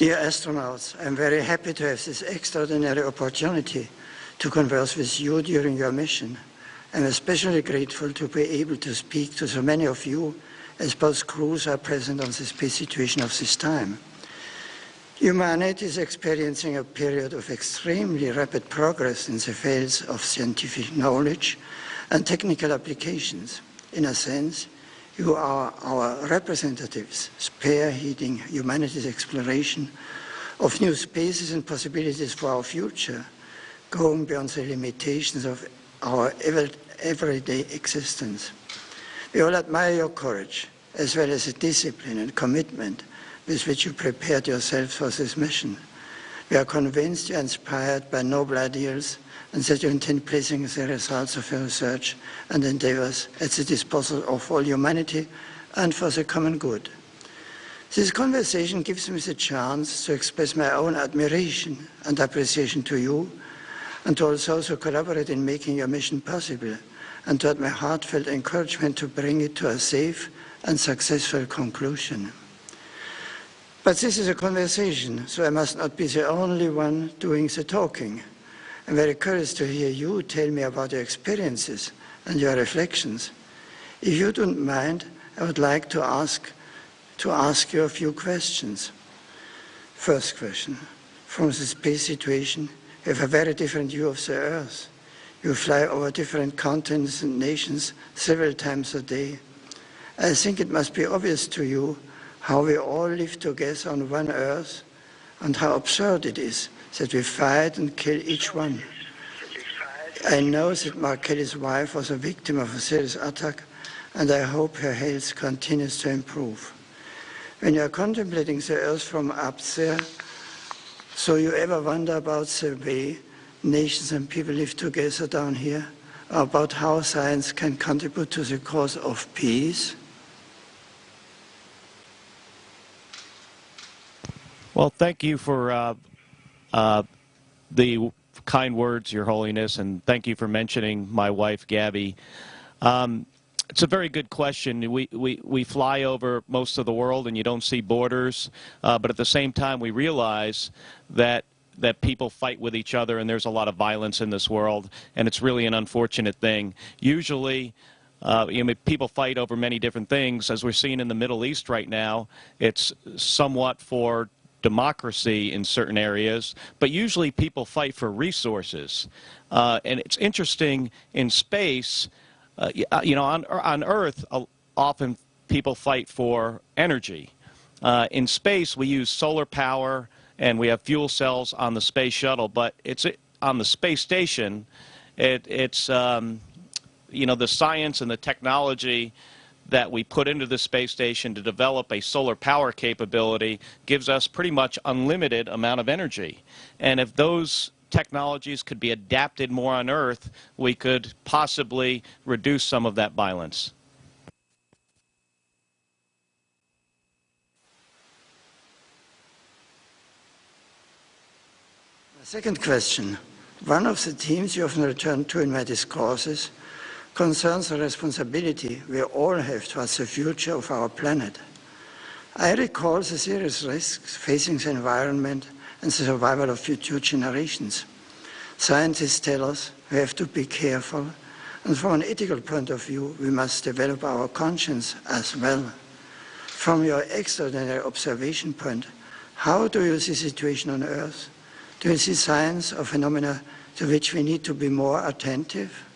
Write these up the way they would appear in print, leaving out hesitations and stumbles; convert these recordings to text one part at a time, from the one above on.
Dear astronauts, I am very happy to have this extraordinary opportunity to converse with you during your mission. I am especially grateful to be able to speak to so many of you as both crews are present on the space situation of this time. Humanity is experiencing a period of extremely rapid progress in the fields of scientific knowledge and technical applications. In a sense, you are our representatives, spearheading humanity's exploration of new spaces and possibilities for our future, going beyond the limitations of our everyday existence. We all admire your courage, as well as the discipline and commitment with which you prepared yourselves for this mission. We are convinced you are inspired by noble ideals and that you intend placing the results of your research and endeavors at the disposal of all humanity and for the common good. This conversation gives me the chance to express my own admiration and appreciation to you, and to also collaborate in making your mission possible, and to add my heartfelt encouragement to bring it to a safe and successful conclusion. But this is a conversation, so I must not be the only one doing the talking. I'm very curious to hear you tell me about your experiences and your reflections. If you don't mind, I would like to ask you a few questions. First question, from the space situation, you have a very different view of the Earth. You fly over different continents and nations several times a day. I think it must be obvious to you how we all live together on one Earth and how absurd it is that we fight and kill each one. I know that Mark Kelly's wife was a victim of a serious attack, and I hope her health continues to improve. When you are contemplating the Earth from up there, so you ever wonder about the way nations and people live together down here, or about how science can contribute to the cause of peace? Well, thank you for the kind words, Your Holiness, and thank you for mentioning my wife, Gabby. It's a very good question. We fly over most of the world and you don't see borders, but at the same time we realize that people fight with each other and there's a lot of violence in this world, and it's really an unfortunate thing. Usually, people fight over many different things. As we're seeing in the Middle East right now, it's somewhat for democracy in certain areas, but usually people fight for resources. And it's interesting, in space, on Earth, often people fight for energy. In space, we use solar power and we have fuel cells on the space shuttle, but it's on the space station, it's the science and the technology that we put into the space station to develop a solar power capability gives us pretty much unlimited amount of energy. And if those technologies could be adapted more on Earth, we could possibly reduce some of that violence. Second question. One of the themes you often return to in my discourses concerns the responsibility we all have towards the future of our planet. I recall the serious risks facing the environment and the survival of future generations. Scientists tell us we have to be careful, and from an ethical point of view, we must develop our conscience as well. From your extraordinary observation point, how do you see the situation on Earth? Do you see signs of phenomena to which we need to be more attentive?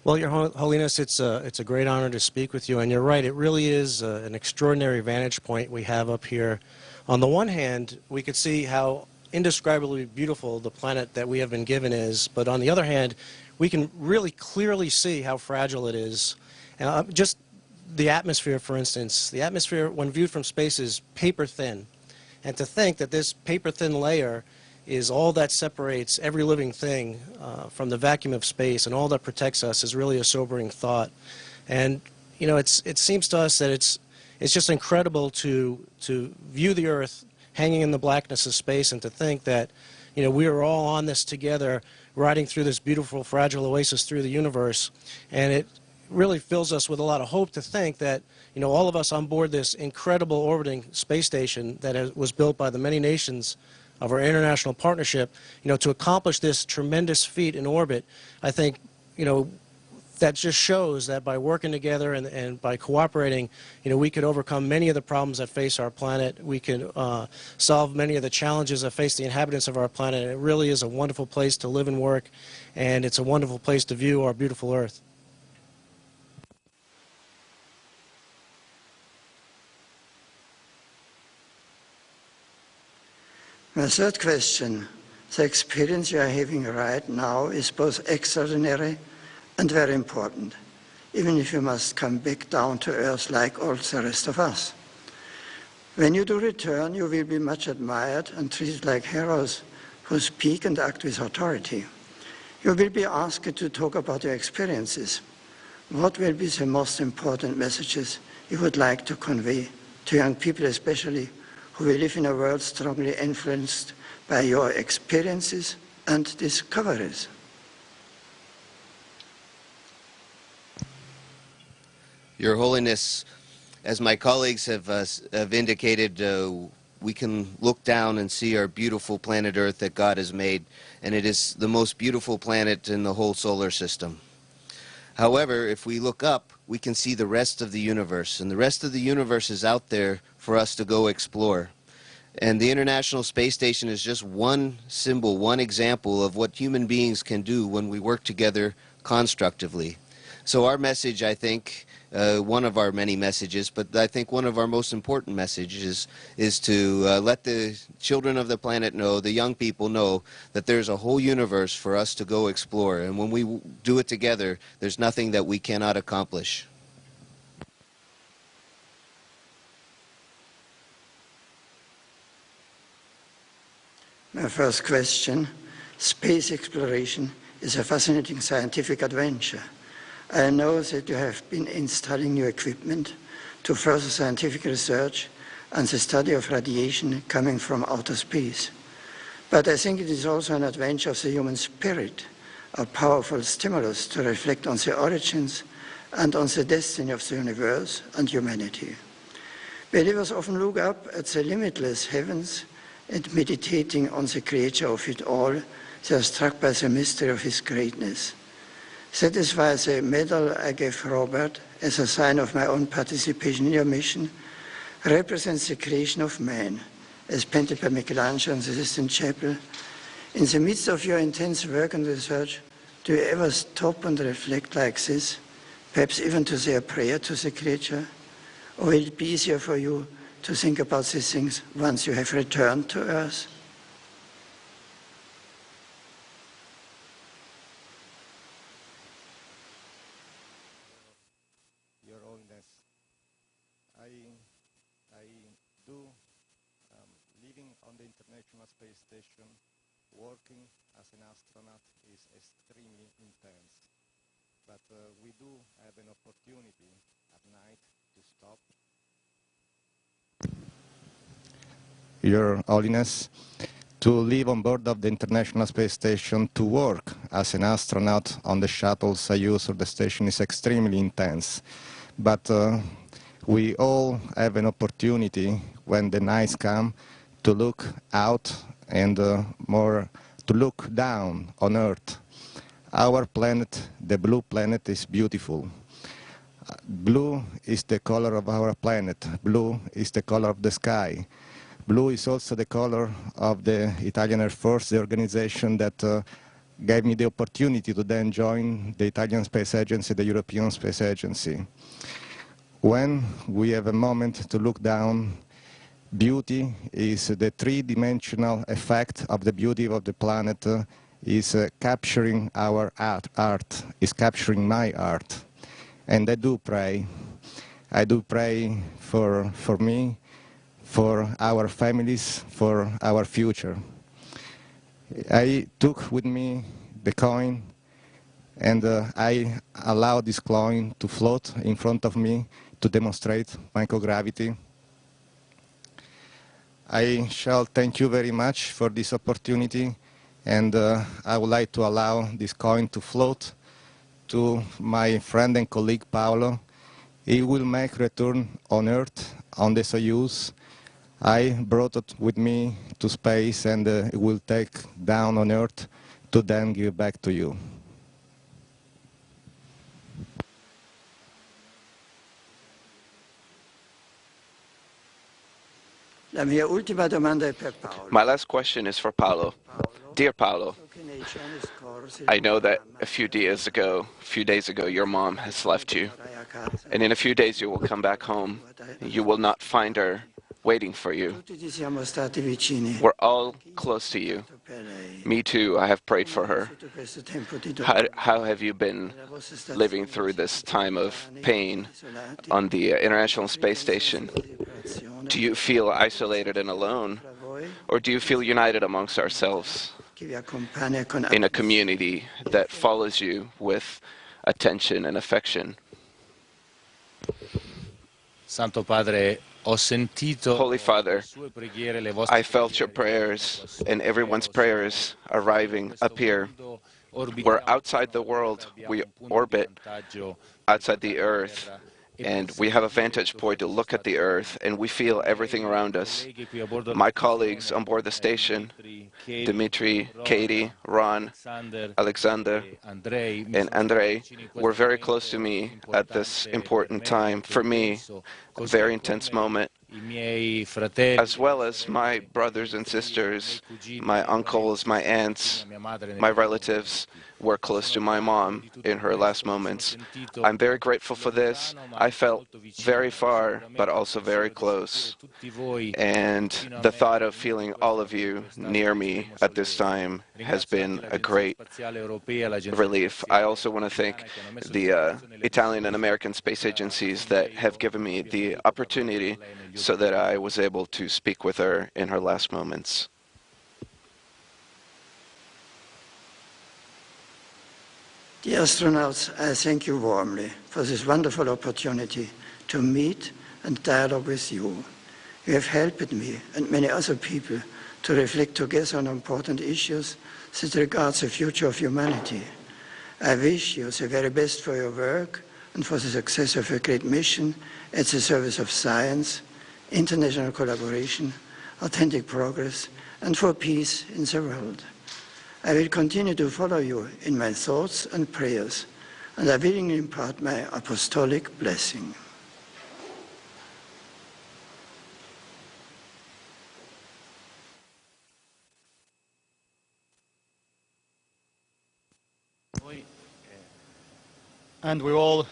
Well, Your Holiness, it's a great honor to speak with you, and you're right, it really is an extraordinary vantage point we have up here. On the one hand, we could see how indescribably beautiful the planet that we have been given is, but on the other hand, we can really clearly see how fragile it is. Just the atmosphere, for instance, the atmosphere when viewed from space is paper thin, and to think that this paper thin layer is all that separates every living thing from the vacuum of space, and all that protects us is really a sobering thought. And it seems to us that it's just incredible to view the Earth hanging in the blackness of space, and to think that we are all on this together, riding through this beautiful, fragile oasis through the universe. And it really fills us with a lot of hope to think that, you know, all of us on board this incredible orbiting space station that was built by the many nations of our international partnership, you know, to accomplish this tremendous feat in orbit, I think, you know, that just shows that by working together and by cooperating, you know, we could overcome many of the problems that face our planet. We could solve many of the challenges that face the inhabitants of our planet. It really is a wonderful place to live and work, and it's a wonderful place to view our beautiful Earth. My third question, the experience you are having right now is both extraordinary and very important, even if you must come back down to earth like all the rest of us. When you do return, you will be much admired and treated like heroes who speak and act with authority. You will be asked to talk about your experiences. What will be the most important messages you would like to convey to young people, especially who will live in a world strongly influenced by your experiences and discoveries? Your Holiness, as my colleagues have indicated, we can look down and see our beautiful planet Earth that God has made, and it is the most beautiful planet in the whole solar system. However, if we look up, we can see the rest of the universe, and the rest of the universe is out there for us to go explore. And the International Space Station is just one symbol, one example of what human beings can do when we work together constructively. So our message, I think, one of our many messages, but I think one of our most important messages is to let the children of the planet know, the young people know, that there's a whole universe for us to go explore. And when we do it together, there's nothing that we cannot accomplish. My first question, space exploration is a fascinating scientific adventure. I know that you have been installing new equipment to further scientific research and the study of radiation coming from outer space. But I think it is also an adventure of the human spirit, a powerful stimulus to reflect on the origins and on the destiny of the universe and humanity. Believers often look up at the limitless heavens and meditating on the creator of it all, they are struck by the mystery of his greatness. That is why the medal I gave Robert as a sign of my own participation in your mission represents the creation of man, as painted by Michelangelo in the Sistine Chapel. In the midst of your intense work and research, do you ever stop and reflect like this, perhaps even to say a prayer to the Creator? Or will it be easier for you to think about these things once you have returned to Earth? Your Holiness, I do living on the International Space Station, working as an astronaut is extremely intense. But we do have an opportunity at night to stop. Your Holiness, to live on board of the International Space Station, to work as an astronaut on the shuttle Soyuz or the station is extremely intense. But we all have an opportunity when the nights come to look out and more to look down on Earth. Our planet, the blue planet, is beautiful. Blue is the color of our planet. Blue is the color of the sky. Blue is also the color of the Italian Air Force, the organization that gave me the opportunity to then join the Italian Space Agency, the European Space Agency. When we have a moment to look down, beauty is the three-dimensional effect of the beauty of the planet is capturing our art, is capturing my art. And I do pray for me, for our families, for our future. I took with me the coin and I allowed this coin to float in front of me to demonstrate microgravity. I shall thank you very much for this opportunity, and I would like to allow this coin to float to my friend and colleague Paolo. He will make return on Earth on the Soyuz. I brought it with me to space, and it will take down on Earth to then give back to you. La mia ultima domanda è per Paolo. My last question is for Paolo. Dear Paolo, I know that a few days ago, your mom has left you, and in a few days you will come back home. You will not find her waiting for you. Tutti ti siamo stati vicini. We're all close to you. Per lei. Me too, I have prayed for her. Tutto questo tempo di dolore. How have you been living through this time of pain on the International Space Station? Do you feel isolated and alone, or do you feel united amongst ourselves Che vi accompagna con in a community that follows you with attention and affection? Santo Padre, ho sentito Holy Father, le sue preghiere, le vostre I felt your prayers and everyone's prayers arriving up here. We're outside the world. We orbit outside the Earth, and we have a vantage point to look at the Earth, and we feel everything around us. My colleagues on board the station, Dimitri, Katie, Ron, Alexander, and Andrei, were very close to me at this important time. For me, a very intense moment, as well as my brothers and sisters, my uncles, my aunts, my relatives were close to my mom in her last moments. I'm very grateful for this. I felt very far, but also very close. And the thought of feeling all of you near me at this time has been a great relief. I also want to thank the Italian and American space agencies that have given me the opportunity so that I was able to speak with her in her last moments. Dear astronauts, I thank you warmly for this wonderful opportunity to meet and dialogue with you. You have helped me and many other people to reflect together on important issues that regard the future of humanity. I wish you the very best for your work and for the success of your great mission at the service of science, international collaboration, authentic progress, and for peace in the world. I will continue to follow you in my thoughts and prayers, and I willingly impart my apostolic blessing. And we all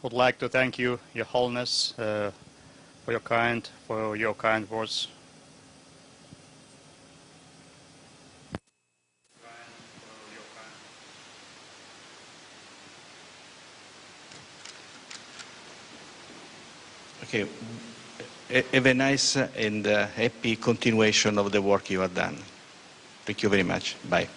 would like to thank you, Your Holiness, for your kind words. Okay. Have a nice and happy continuation of the work you have done. Thank you very much. Bye.